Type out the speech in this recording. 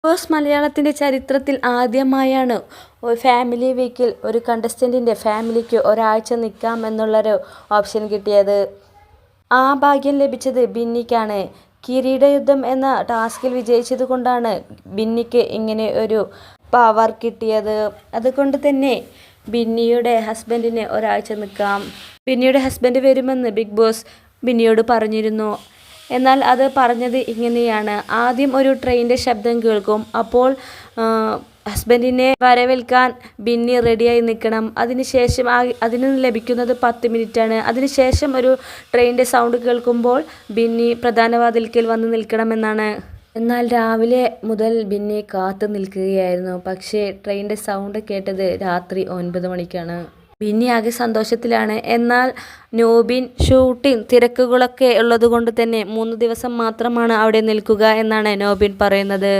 Boss മലയാളത്തിൻ്റെ ചരിത്രത്തിൽ ആദ്യമായാണ് ഫാമിലി വീക്കിൽ ഒരു കണ്ടസ്റ്റൻറ്റിൻ്റെ ഫാമിലിക്ക് ഒരാഴ്ച നിൽക്കാം എന്നുള്ളൊരു ഓപ്ഷൻ കിട്ടിയത്. ആ ഭാഗ്യം ലഭിച്ചത് ബിന്നിക്കാണ്. കിരീടയുദ്ധം എന്ന ടാസ്കിൽ വിജയിച്ചത് കൊണ്ടാണ് ബിന്നിക്ക് ഇങ്ങനെ ഒരു പവർ കിട്ടിയത്. അതുകൊണ്ട് തന്നെ ബിന്നിയുടെ ഹസ്ബൻഡിന് ഒരാഴ്ച നിൽക്കാം. ബിന്നിയുടെ ഹസ്ബൻഡ് വരുമെന്ന് ബിഗ് ബോസ് ബിന്നിയോട് പറഞ്ഞിരുന്നു. എന്നാൽ അത് പറഞ്ഞത് ഇങ്ങനെയാണ്: ആദ്യം ഒരു ട്രെയിനിൻ്റെ ശബ്ദം കേൾക്കും. അപ്പോൾ ഹസ്ബൻഡിനെ വരവേൽക്കാൻ ബിന്നി റെഡിയായി നിൽക്കണം. അതിനുശേഷം അതിന് ലഭിക്കുന്നത് 10 മിനിറ്റാണ്. അതിനുശേഷം ഒരു ട്രെയിനിൻ്റെ സൗണ്ട് കേൾക്കുമ്പോൾ ബിന്നി പ്രധാന വാതിൽക്കൽ വന്ന് നിൽക്കണമെന്നാണ്. എന്നാൽ രാവിലെ മുതൽ ബിന്നി കാത്തു നിൽക്കുകയായിരുന്നു. പക്ഷേ ട്രെയിനിൻ്റെ സൗണ്ട് കേട്ടത് രാത്രി 9 മണിക്കാണ്. ബിന്നി ആകെ സന്തോഷത്തിലാണ്. എന്നാൽ നോബിൻ ഷൂട്ടിംഗ് തിരക്കുകളൊക്കെ ഉള്ളതുകൊണ്ട് തന്നെ 3 ദിവസം മാത്രമാണ് അവിടെ നിൽക്കുക എന്നാണ് നോബിൻ പറയുന്നത്.